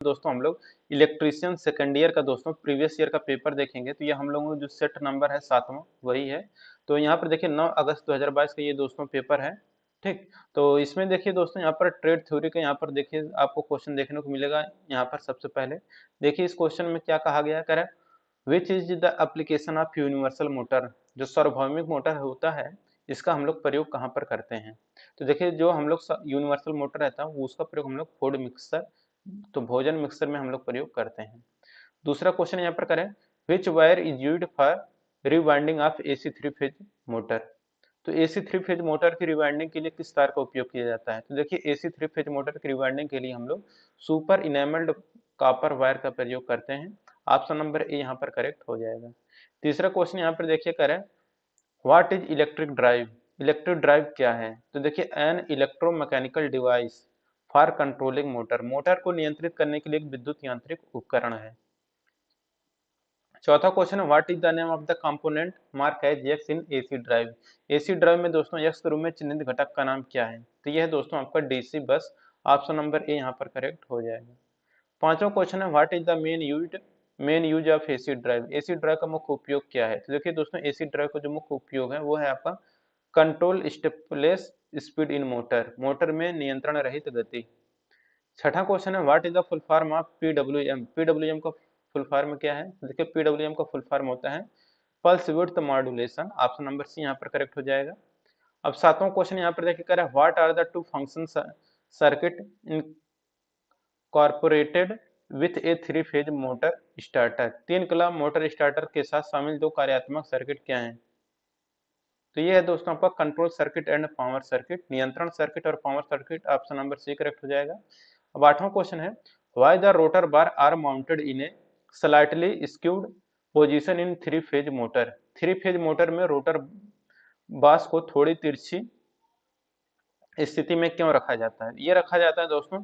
दोस्तों हम लोग इलेक्ट्रीशियन सेकंड ईयर का दोस्तों प्रीवियस ईयर का पेपर देखेंगे। तो ये हम लोगों का जो सेट नंबर है 7वां वही है। तो यहाँ पर देखिए 9 अगस्त 2022 का ये दोस्तों पेपर है। ठीक, तो इसमें देखिए दोस्तों यहाँ पर ट्रेड थ्योरी का यहाँ पर देखिए आपको क्वेश्चन देखने को मिलेगा। यहाँ पर सबसे पहले देखिए इस क्वेश्चन में क्या कहा गया है, which is the application of universal motor. जो सार्वभौमिक मोटर होता है इसका हम लोग प्रयोग कहाँ पर करते हैं। तो देखिए जो हम लोग यूनिवर्सल मोटर रहता है वो उसका प्रयोग हम लोग फूड मिक्सर, तो भोजन मिक्सर में हम लोग प्रयोग करते हैं। दूसरा क्वेश्चन यहाँ पर करें, which wire is used for rewinding of AC three phase motor. तो एसी थ्री फेज मोटर की रिवाइंडिंग के लिए किस तार का उपयोग किया जाता है। तो देखिए एसी थ्री फेज मोटर की रिवाइंडिंग के लिए हम लोग सुपर इनेमल्ड कॉपर वायर का प्रयोग करते हैं। ऑप्शन नंबर ए यहाँ पर करेक्ट हो जाएगा। तीसरा क्वेश्चन यहाँ पर देखिए करें, what is electric drive. Electric drive क्या है। तो देखिए an electromechanical device for controlling motor, motor को नियंत्रित करने के लिए एक विद्युत यांत्रिक उपकरण है। चौथा क्वेश्चन है, what is the name of the component mark as X in AC drive. AC drive में दोस्तों एक्स के रूप में चिन्हित घटक का नाम क्या है। तो यह है दोस्तों आपका डीसी बस। ऑप्शन नंबर ए यहाँ पर करेक्ट हो जाएगा। पांचवा क्वेश्चन है, what is the main use of AC drive. AC drive का मुख्य उपयोग क्या है। तो देखिए दोस्तों एसी ड्राइव का जो मुख्य उपयोग है वो है आपका control stepless speed in motor, motor में नियंत्रण रहित गति। छठा क्वेश्चन है, what is the full form of PWM. PWM का फुल फॉर्म क्या है। देखिए पीडब्ल्यूएम का फुल फॉर्म होता है pulse width modulation. Option number C यहाँ पर करेक्ट हो जाएगा। अब सातवां क्वेश्चन यहाँ पर देखिए करें, what are the two function circuit incorporated with a three phase motor starter. तीन कला मोटर स्टार्टर के साथ शामिल दो कार्यात्मक सर्किट क्या हैं। तो ये है दोस्तों आपका control circuit and power circuit, नियंत्रण सर्किट और power circuit. Option number C correct हो जाएगा। अब आठवां क्वेश्चन है, why the rotor bar are mounted in a slightly skewed position in three phase motor. Three phase motor में rotor bars को थोड़ी तिरछी स्थिति में क्यों रखा जाता है। ये रखा जाता है दोस्तों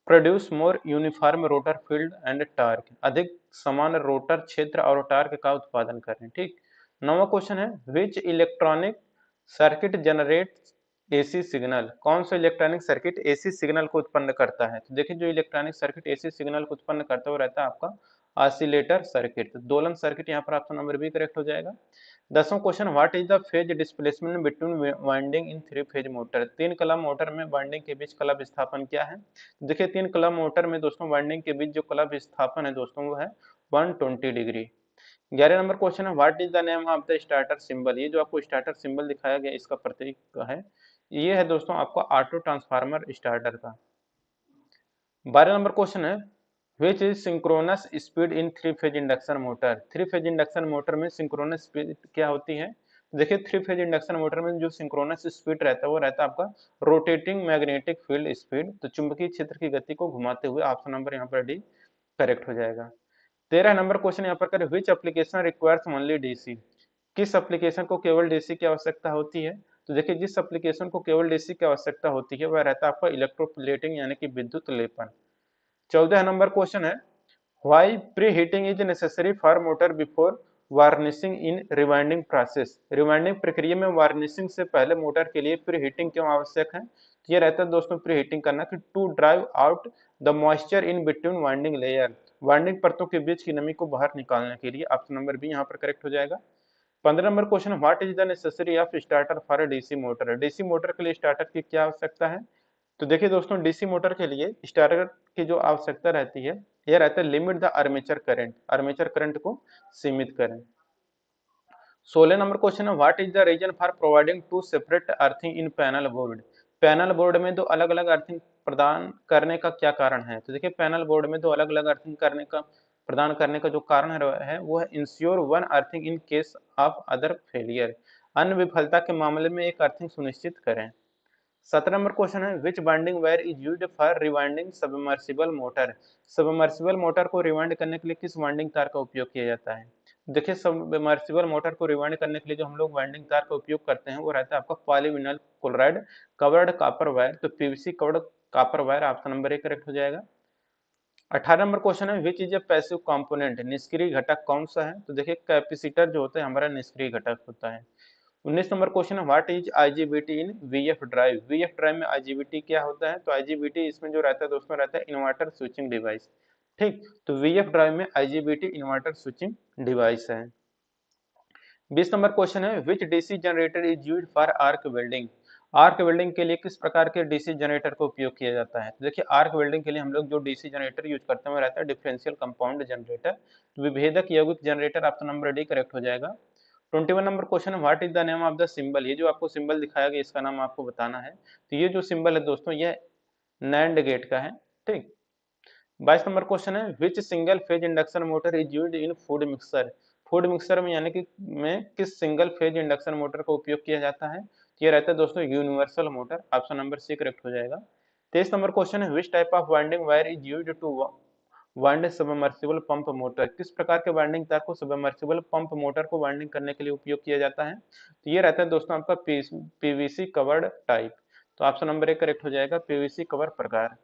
produce more uniform rotor field and torque, अधिक समान रोटर क्षेत्र और टार्क का उत्पादन करें। ठीक, नौवां क्वेश्चन है, विच electronic circuit generate AC signal. कौन सा इलेक्ट्रॉनिक सर्किट एसी सिग्नल को उत्पन्न करता है। तो देखिए जो इलेक्ट्रॉनिक सर्किट एसी सिग्नल को उत्पन्न करता है वो रहता है आपका ऑसिलेटर सर्किट, तो दोलन सर्किट। यहाँ पर ऑप्शन नंबर बी करेक्ट हो जाएगा। 10वां question, what is the phase displacement between winding in three phase motor. तीन कला मोटर में वाइंडिंग के बीच कला विस्थापन क्या है। देखिए तीन कला मोटर में दोस्तों वाइंडिंग के बीच जो कला विस्थापन है दोस्तों वो है 120 डिग्री। 11 नंबर क्वेश्चन है, what is the name of the starter symbol. ये जो आपको स्टार्टर सिंबल दिखाया गया इसका प्रतीक है, ये है दोस्तों आपका ऑटो ट्रांसफार्मर स्टार्टर का। 12 नंबर क्वेश्चन है, which is synchronous speed in three phase induction motor. Three phase induction motor में सिंक्रोनस स्पीड क्या होती है। देखिए थ्री फेज इंडक्शन मोटर में जो सिंक्रोनस स्पीड रहता है वो रहता है आपका रोटेटिंग मैग्नेटिक फील्ड स्पीड, तो चुंबकीय क्षेत्र की गति को घुमाते हुए। ऑप्शन नंबर यहाँ पर डी करेक्ट हो जाएगा। 13 नंबर क्वेश्चन यहाँ पर करें, which application requires only DC. किस एप्लीकेशन को केवल डीसी की आवश्यकता होती है। तो देखिए जिस एप्लीकेशन को केवल डीसी की आवश्यकता होती है वह रहता है आपका इलेक्ट्रोप्लेटिंग यानी कि विद्युत लेपन। 14 नंबर क्वेश्चन है, why pre heating is necessary for motor before varnishing in rewinding process. Rewinding प्रक्रिया में वार्निशिंग से पहले मोटर के लिए प्री हीटिंग क्यों आवश्यक है। तो ये रहता है दोस्तों प्री हीटिंग करना कि to drive out the moisture in between winding layer, winding परतों के बीच की नमी को बाहर निकालने के लिए। ऑप्शन नंबर बी यहाँ पर करेक्ट हो जाएगा। 15 नंबर question, what is the necessary of starter for DC motor. DC motor के लिए स्टार्टर की क्या आवश्यकता है। तो देखिए दोस्तों डीसी मोटर के लिए स्टार्टर की जो आवश्यकता रहती है यह रहता है limit the armature current, armature current को सीमित करें। 16 नंबर क्वेश्चन है, what is the reason for providing two separate earthing in panel board. Panel board में दो अलग अलग अर्थिंग प्रदान करने का क्या कारण है। तो देखिए पैनल बोर्ड में दो अलग अलग अर्थिंग करने का प्रदान करने का जो कारण है वो है ensure one earthing in case of other failure, अन्य विफलता के मामले में एक अर्थिंग सुनिश्चित करें। 17 नंबर क्वेश्चन है, which binding wire is used for rewinding submersible motor. Submersible motor को रिवाइंड करने के लिए किस वाइंडिंग तार का उपयोग किया जाता है। देखिए सबमर्सिबल मोटर को रिवाइंड करने के लिए जो हम लोग वाइंडिंग तार का उपयोग करते हैं वो रहता है आपका polyvinyl chloride covered copper wire, तो PVC covered copper wire. Option number A correct हो जाएगा। 18 नंबर क्वेश्चन है, which is a passive component. निष्क्रिय घटक कौन सा है। तो देखिए कैपेसिटर जो होता है हमारा निष्क्रिय घटक होता है। 19 नंबर क्वेश्चन है what is IGBT in VF drive. VF drive में आईजीबीटी क्या होता है? तो आईजीबीटी इसमें जो रहता है दोस्तों रहता है इन्वर्टर स्विचिंग डिवाइस। ठीक, तो वीएफ ड्राइव में आईजीबीटी इन्वर्टर स्विचिंग डिवाइस है। 20 नंबर क्वेश्चन है which DC generator is used for arc welding. Arc welding के लिए किस प्रकार के डीसी जनरेटर का उपयोग किया जाता है? तो देखिए आर्क वेल्डिंग के लिए हम लोग जो डीसी जनरेटर यूज करते हैं वो रहता है डिफरेंशियल कंपाउंड जनरेटर। तो विभेदक यौगिक generator option number D correct हो जाएगा। 21 नंबर क्वेश्चन है what is the name of the symbol. ये जो आपको सिंबल दिखाया गया इसका नाम आपको बताना है। तो ये जो सिंबल है दोस्तों ये नैंड गेट का है। ठीक, 22 नंबर क्वेश्चन है विच single phase induction motor is used in food mixer. Food mixer में यानी कि में किस सिंगल फेज इंडक्शन मोटर का उपयोग किया जाता है? तो ये रहता है दोस्तों universal motor. Option number C correct हो जाएगा। 23 नंबर क्वेश्चन है which type of winding wire is used to wind submersible pump motor. किस प्रकार के वाइंडिंग तार को सबमर्सिबल पंप मोटर को वाइंडिंग करने के लिए उपयोग किया जाता है? तो ये रहता है दोस्तों आपका पीवीसी कवर्ड टाइप। तो ऑप्शन नंबर ए करेक्ट हो जाएगा, पीवीसी कवर प्रकार।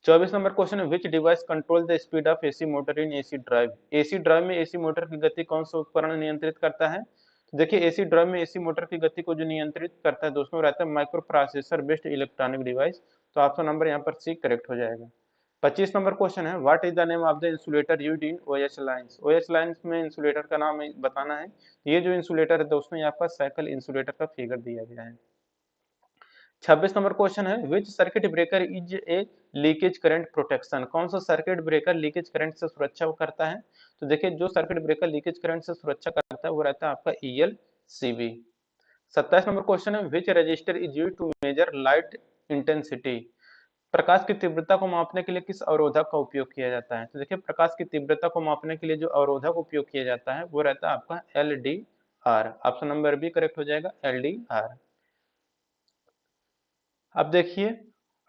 24 नंबर क्वेश्चन है विच device control the speed of AC motor in AC drive. AC drive में एसी मोटर की गति कौन सा उपकरण नियंत्रित करता है? तो देखिए एसी ड्राइव में एसी मोटर की गति को जो नियंत्रित करता है दोस्तों रहता है micro processor based electronic device. तो ऑप्शन नंबर यहाँ पर सी करेक्ट हो जाएगा। 25 नंबर क्वेश्चन है what is the name of the insulator used in OH lines. OH lines में इंसुलेटर का नाम बताना है। ये जो इंसुलेटर है दोस्तों यहाँ पर साइकिल इंसुलेटर का फिगर दिया गया है। 26 नंबर क्वेश्चन है विच circuit breaker is a leakage current protection. कौन सा सर्किट ब्रेकर लीकेज करंट से सुरक्षा करता है? तो देखिए जो सर्किट ब्रेकर लीकेज करंट से सुरक्षा करता है वो रहता है आपका ELCB। 27 नंबर क्वेश्चन है which resistor is used to measure light intensity. प्रकाश की तीव्रता को मापने के लिए किस अवरोधक का उपयोग किया जाता है? तो देखिए प्रकाश की तीव्रता को मापने के लिए जो अवरोधक उपयोग किया जाता है वो रहता है आपका LDR। Option number B correct हो जाएगा, LDR। अब देखिए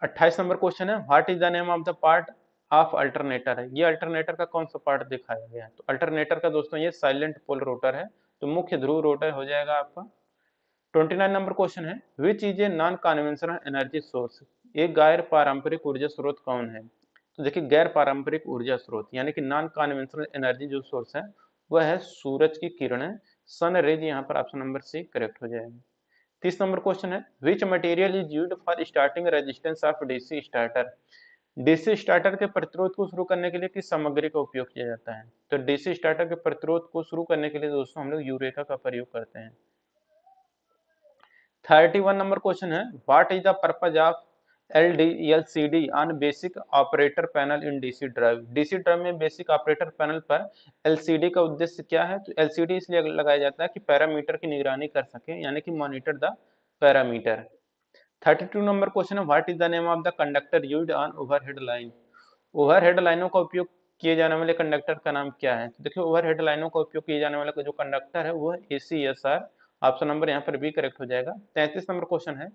28 नंबर क्वेश्चन है what is the name of the part of alternator है। ये अल्टरनेटर का कौन सा पार्ट दिखाया गया है? तो अल्टरनेटर का दोस्तों ये साइलेंट पोल रोटर है। तो मुख्य ध्रुव रोटर हो जाएगा आपका। 29 नंबर क्वेश्चन है which is a non conventional energy source. एक गैर पारंपरिक ऊर्जा स्रोत कौन है? तो देखिए गैर पारंपरिक ऊर्जा स्रोत यानी कि नॉन कन्वेंशनल एनर्जी जो सोर्स है वह है सूरज की किरणें, सन रेज। यहाँ पर ऑप्शन नंबर सी करेक्ट हो जाएगा। 30 नंबर क्वेश्चन है which material is used for starting resistance of DC starter. DC starter के प्रतिरोध को शुरू करने के लिए किस सामग्री का उपयोग किया जाता है? तो डीसी स्टार्टर के प्रतिरोध को शुरू करने के लिए दोस्तों हम लोग यूरेका का प्रयोग करते हैं। 31 नंबर क्वेश्चन है what is the purpose of LCD on basic operator panel in DC drive. DC drive में बेसिक ऑपरेटर पैनल पर LCD का उद्देश्य क्या है? तो LCD इसलिए लगाया जाता है कि पैरामीटर की निगरानी कर सके यानी कि monitor the parameter. 32 number question है what is the name of the conductor used on overhead line. Overhead लाइनों का उपयोग किए जाने वाले कंडक्टर का नाम क्या है? तो देखिए ओवरहेड लाइनों का उपयोग किए जाने वाला जो कंडक्टर है वो है ACSR। ऑप्शन नंबर यहाँ पर बी करेक्ट हो जाएगा। 33 नंबर क्वेश्चन है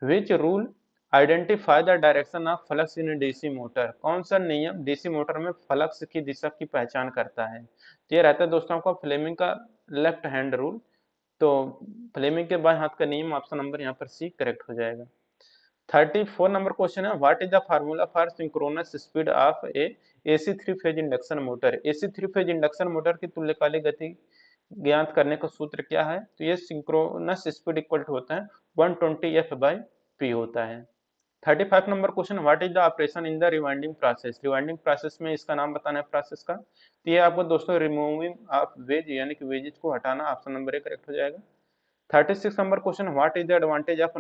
which rule identify the direction of flux in DC motor. कौन सा नियम डीसी मोटर में फ्लक्स की दिशा की पहचान करता है? तो ये रहता है दोस्तों आपका फ्लेमिंग का लेफ्ट हैंड रूल। तो फ्लेमिंग के बाएं हाथ का नियम ऑप्शन नंबर यहाँ पर सी करेक्ट हो जाएगा। 34 नंबर क्वेश्चन है what is the formula for synchronous speed of A AC 3 phase induction motor. AC 3 phase induction motor की तुल्यकालिक गति ज्ञात करने का सूत्र क्या है? तो ये सिंक्रोनस स्पीड इक्वल टू होता है 120F/P होता है। 35 number question what is the operation in the rewinding process. Rewinding process में इसका नाम बताना है प्रोसेस का। तो ये आपको दोस्तों रिमूविंग ऑफ वेज यानी कि वेजेज को हटाना। ऑप्शन नंबर ए करेक्ट हो जाएगा। 36 number question what is the advantage of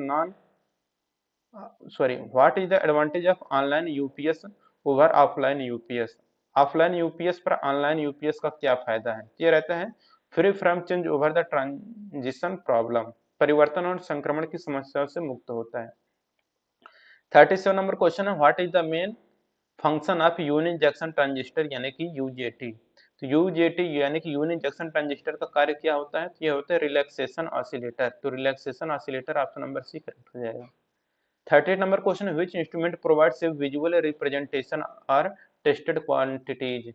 what is the advantage of online UPS over offline UPS. Offline UPS पर ऑनलाइन यूपीएस का क्या फायदा है? ये रहता है free from change over the transition problem, परिवर्तन और संक्रमण की समस्याओं से मुक्त होता है। 37 नंबर क्वेश्चन है what is the main function of unijunction transistor यानी कि UJT। तो UJT यानी कि यूनि जंक्शन ट्रांजिस्टर का कार्य क्या होता है? तो ये होता है रिलैक्सेशन ऑसिलेटर। तो relaxation oscillator option number C correct हो जाएगा। 38 नंबर question which instrument provides a visual representation और टेस्टेड क्वांटिटीज।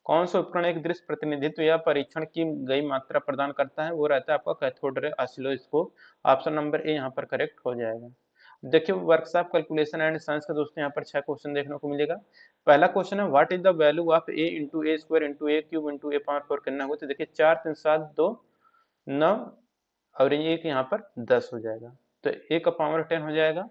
कौन सा उपकरण एक दृश्य प्रतिनिधित्व या परीक्षण की गई मात्रा प्रदान करता है? वो रहता है आपका cathode ray oscilloscope. Option number ए यहाँ पर करेक्ट हो जाएगा। देखिए वर्कशॉप कैलकुलेशन एंड साइंस का दोस्तों यहाँ पर 6 क्वेश्चन देखने को मिलेगा। पहला क्वेश्चन है what is the value of a into A² into A³ into A⁴ करना होगा। तो देखिए 4 3 7 2 9 और ये यहाँ पर 10 हो जाएगा, तो a का पावर 10 हो जाएगा।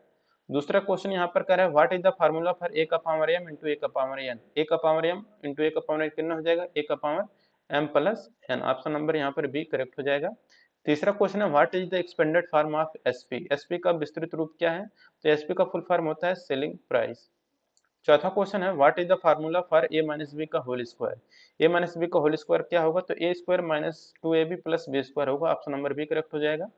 दूसरा क्वेश्चन यहाँ पर कह रहा है what is the formula for a का पावर m इंटू a का पावर n। a का पावर m इंटू a का पावर n कितना हो जाएगा, a का power m plus n। Option number यहाँ पर बी करेक्ट हो जाएगा। तीसरा क्वेश्चन है what is the expanded form of SP. SP का विस्तृत रूप क्या है, तो एसपी का फुल फॉर्म होता है सेलिंग प्राइस। चौथा क्वेश्चन है what is the formula for a minus B का whole square. a minus B का होल स्क्वायर क्या होगा, तो a square minus 2ab plus B square होगा। ऑप्शन नंबर बी करेक्ट हो जाएगा।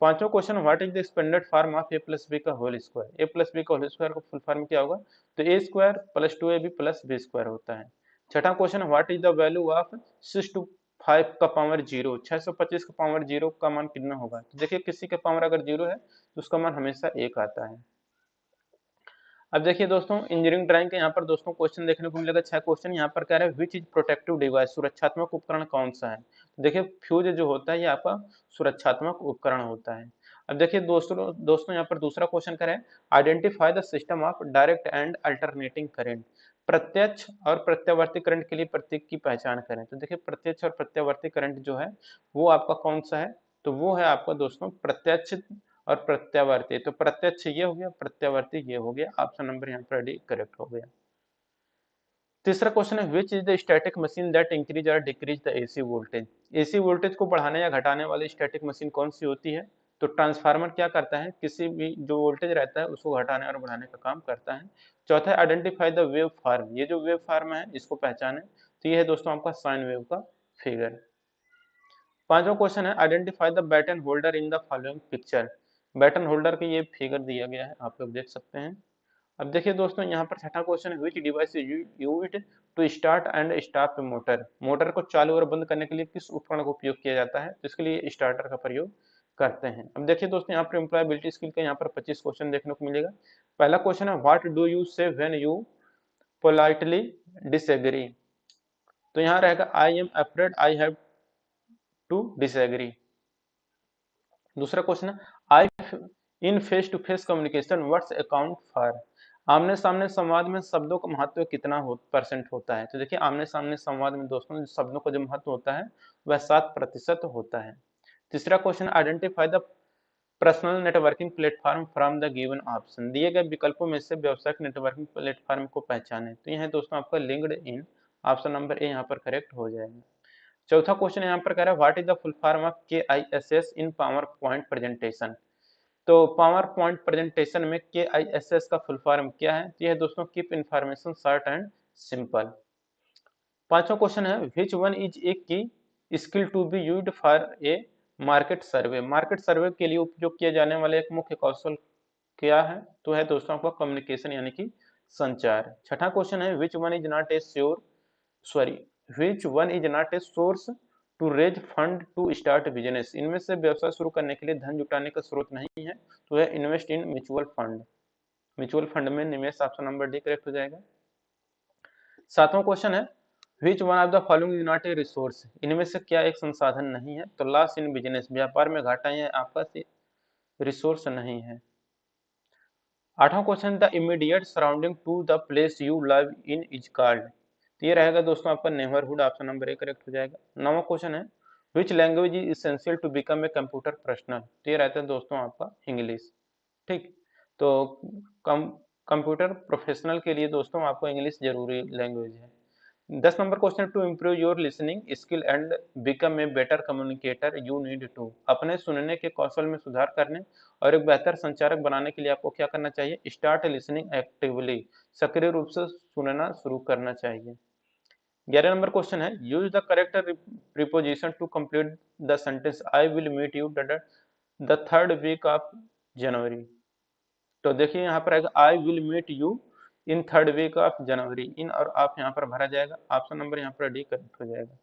पांचवा question what is the expanded form of a plus B का whole square. a plus B का होल स्क्वायर का फुल फॉर्म क्या होगा, तो a square plus 2ab plus B square होता है। छठा question what is the value of 625 का पावर जीरो। 625 का पावर जीरो का मान कितना होगा, तो देखिए किसी का पावर अगर जीरो है तो उसका मान हमेशा एक आता है। अब देखिए दोस्तों इंजीनियरिंग ड्राइंग के यहाँ पर दोस्तों क्वेश्चन देखने को मिलेगा 6 क्वेश्चन। यहाँ पर कह रहा है विच इज प्रोटेक्टिव डिवाइस, सुरक्षात्मक उपकरण कौन सा है। तो देखिए फ्यूज जो होता है ये आपका सुरक्षात्मक उपकरण होता है। अब देखिए दोस्तों यहाँ पर दूसरा क्वेश्चन कह रहा है identify the system of direct and alternating current. प्रत्यक्ष और प्रत्यावर्ती करंट के लिए प्रतीक की पहचान करें। तो देखिए प्रत्यक्ष और प्रत्यावर्ती करंट जो है वो आपका कौन सा है, तो वो है आपका दोस्तों प्रत्यक्ष और प्रत्यावर्ती। तो प्रत्यक्ष ये हो गया, प्रत्यावर्ती ये हो गया। ऑप्शन नंबर यहाँ पर डी करेक्ट हो गया। तीसरा क्वेश्चन है which is the static machine that increase और decrease the AC voltage. AC voltage को बढ़ाने या घटाने वाली स्टैटिक मशीन कौन सी होती है, तो ट्रांसफार्मर क्या करता है, किसी भी जो वोल्टेज रहता है उसको घटाने और बढ़ाने का काम करता है। चौथा है आइडेंटिफाई द वेव फॉर्म। ये जो वेव फॉर्म है इसको पहचाने, तो ये है दोस्तों आपका साइन वेव का फिगर। पांचवा क्वेश्चन है identify the batten holder in the following picture. Batten holder का ये फिगर दिया गया है, आप लोग देख सकते हैं। अब देखिए दोस्तों यहाँ पर छठा क्वेश्चन है which device is used to start and stop a motor. Motor को चालू और बंद करने के लिए किस उपकरण का उपयोग किया जाता है, तो इसके लिए स्टार्टर का प्रयोग करते हैं। अब देखिए दोस्तों यहाँ पर एम्प्लॉयबिलिटी स्किल का यहाँ पर 25 क्वेश्चन देखने को मिलेगा। पहला क्वेश्चन है what do you say when you politely disagree. तो यहाँ रहेगा I am afraid I have to disagree. दूसरा क्वेश्चन है I in face to face communication what's account for. आमने सामने संवाद में शब्दों का महत्व कितना परसेंट होता है, तो देखिए आमने सामने संवाद में दोस्तों शब्दों का जो महत्व होता है वह 7% होता है। तीसरा question identify the personal networking platform from the given option. दिए गए विकल्पों में से व्यावसायिक नेटवर्किंग प्लेटफॉर्म को पहचाने, तो यह है दोस्तों आपका लिंक्ड इन। ऑप्शन नंबर ए यहाँ पर करेक्ट हो जाएगा। चौथा क्वेश्चन यहाँ पर कह रहा है what is the full form of KISS in PowerPoint presentation. तो पावर पॉइंट प्रेजेंटेशन में KISS का फुल फॉर्म क्या है, तो यह दोस्तों keep information short and simple. पांचवा क्वेश्चन है which one is a key skill to be used for a market survey. Market survey के लिए उपयोग किया जाने वाला एक मुख्य कौशल क्या है, तो है दोस्तों आपका कम्युनिकेशन यानी कि संचार। छठा क्वेश्चन है which one is not a sure sorry which one is not a source to raise fund to start business। इनमें से व्यवसाय शुरू करने के लिए धन जुटाने का स्रोत नहीं है, तो है invest in mutual fund. Mutual fund में निवेश। ऑप्शन नंबर डी करेक्ट हो जाएगा। सातवां क्वेश्चन है which one of the following is not a resource। इनमें से क्या एक संसाधन नहीं है, तो लॉस इन बिजनेस व्यापार में घाटा या आपका रिसोर्स नहीं है। आठवां question the immediate surrounding to the place you live in is called. तो ये रहेगा दोस्तों आपका neighbourhood. Option number A correct हो जाएगा। नौवां क्वेश्चन है which language is essential to become a computer professional. तो ये रहता है दोस्तों आपका इंग्लिश। ठीक, तो कंप्यूटर प्रोफेशनल के लिए दोस्तों आपको इंग्लिश जरूरी लैंग्वेज है। 10 नंबर question to improve your listening skill and become a better communicator you need to. अपने सुनने के कौशल में सुधार करने और एक बेहतर संचारक बनाने के लिए आपको क्या करना चाहिए, स्टार्ट लिसनिंग एक्टिवली। सक्रिय रूप से सुनना शुरू करना चाहिए। 11 नंबर क्वेश्चन है use the correct preposition to complete the sentence I will meet you the third week of January. तो देखिए यहाँ पर आएगा I will meet you in third week of January. In और आप यहाँ पर भरा जाएगा। ऑप्शन नंबर यहाँ पर डी करेक्ट हो जाएगा।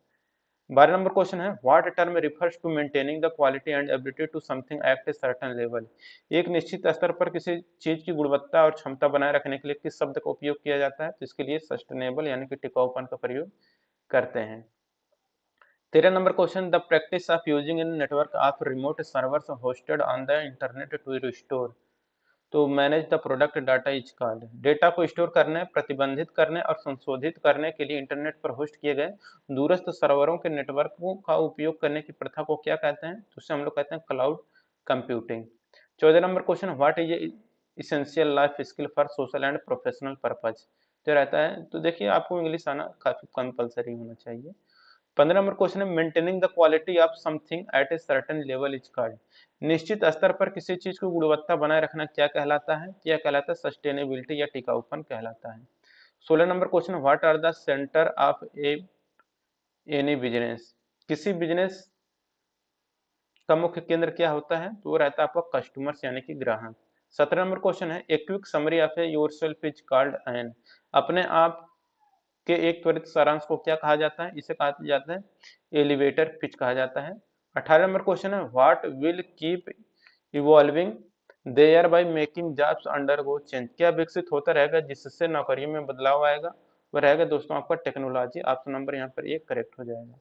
12 नंबर क्वेश्चन है what term refers to maintaining the quality and ability to something at a certain level. एक निश्चित स्तर पर किसी चीज की गुणवत्ता और क्षमता बनाए रखने के लिए किस शब्द का उपयोग किया जाता है, तो इसके लिए सस्टेनेबल यानी कि टिकाऊपन का प्रयोग करते हैं। 13 number question the practice of using in network of remote servers hosted on the internet to restore. तो manage the product data is called. Data को स्टोर करने, प्रतिबंधित करने और संशोधित करने के लिए इंटरनेट पर होस्ट किए गए दूरस्थ सर्वरों के नेटवर्कों का उपयोग करने की प्रथा को क्या कहते हैं? तो उसे हम लोग कहते हैं cloud computing. 14 number question, what is essential life skill for social and professional purpose. तो रहता है, तो देखिए आपको इंग्लिश आना काफी कंपलसरी होना चाहिए। 15 नंबर क्वेश्चन है, maintaining the quality of something at a certain level is called. निश्चित स्तर पर किसी चीज की गुणवत्ता बनाए रखना क्या कहलाता है? यह कहलाता है सस्टेनेबिलिटी या टिकाऊपन कहलाता है। 16 नंबर question, what are the centre of any business. किसी बिजनेस का मुख्य केंद्र क्या होता है? तो वो रहता है आपका कस्टमर्स यानी कि ग्राहक। 17 नंबर क्वेश्चन है, a quick summary of yourself is called an. अपने आप के एक त्वरित सारांश को क्या कहा जाता है? इसे कहा जाता है एलिवेटर पिच कहा जाता है। 18 नंबर क्वेश्चन है, what will keep evolving thereby making jobs undergo change. क्या विकसित होता रहेगा जिससे नौकरियों में बदलाव आएगा? वह रहेगा दोस्तों आपका टेक्नोलॉजी। ऑप्शन नंबर यहाँ पर एक करेक्ट हो जाएगा।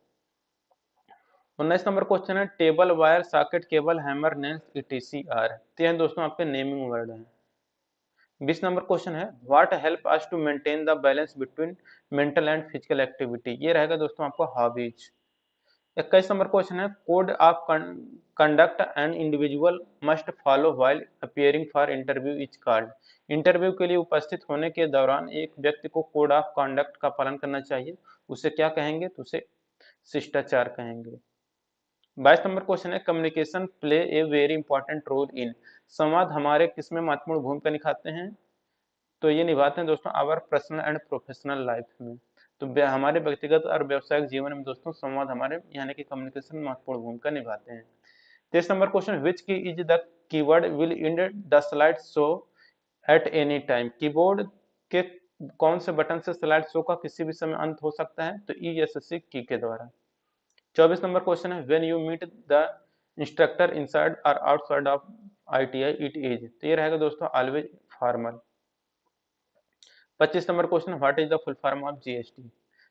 19 नंबर क्वेश्चन है, table wire socket cable hammer nails etc are. तो यह दोस्तों आपके नेमिंग वर्ड है। 20 नंबर क्वेश्चन है, what help us to maintain the balance between mental and physical activity. ये रहेगा दोस्तों आपका हॉबीज। 21 नंबर क्वेश्चन है, code of conduct an individual must follow while appearing for interview is called. Interview के लिए उपस्थित होने के दौरान एक व्यक्ति को कोड ऑफ कंडक्ट का पालन करना चाहिए, उसे क्या कहेंगे? तो उसे शिष्टाचार कहेंगे। 22 नंबर क्वेश्चन है, communication play a very important role in. संवाद हमारे किसमें महत्वपूर्ण भूमिका निभाते हैं? तो ये निभाते हैं दोस्तों our personal and professional life में। तो हमारे व्यक्तिगत और व्यावसायिक जीवन में दोस्तों संवाद हमारे यानी कि कम्युनिकेशन महत्वपूर्ण भूमिका निभाते हैं। 23 नंबर question, which key is the keyword will end the slide show at any time. Keyboard के कौन से बटन से स्लाइड शो का किसी भी समय अंत हो सकता है? तो ESC की के द्वारा। 24 नंबर क्वेश्चन है, when you meet the instructor inside और outside of ITI it is. तो ये रहेगा दोस्तों always formal. 25 number question, what is the full form of GST।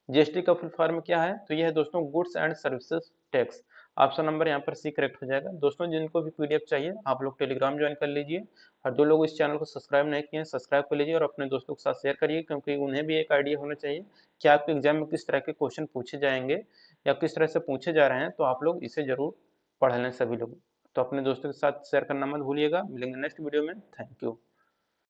GST का फुल फॉर्म क्या है? तो यह है दोस्तों goods and services tax. Option number यहाँ पर सी करेक्ट हो जाएगा। दोस्तों जिनको भी PDF चाहिए आप लोग टेलीग्राम ज्वाइन कर लीजिए, और जो लोग इस चैनल को सब्सक्राइब नहीं किए हैं सब्सक्राइब कर लीजिए और अपने दोस्तों के साथ शेयर करिए, क्योंकि उन्हें भी एक आइडिया होना चाहिए कि आपके एग्जाम में किस तरह के क्वेश्चन पूछे जाएंगे या किस तरह से पूछे जा रहे हैं। तो आप लोग इसे जरूर पढ़ लें सभी लोग। तो अपने दोस्तों के साथ शेयर करना मत भूलिएगा। मिलेंगे नेक्स्ट वीडियो में। Thank you.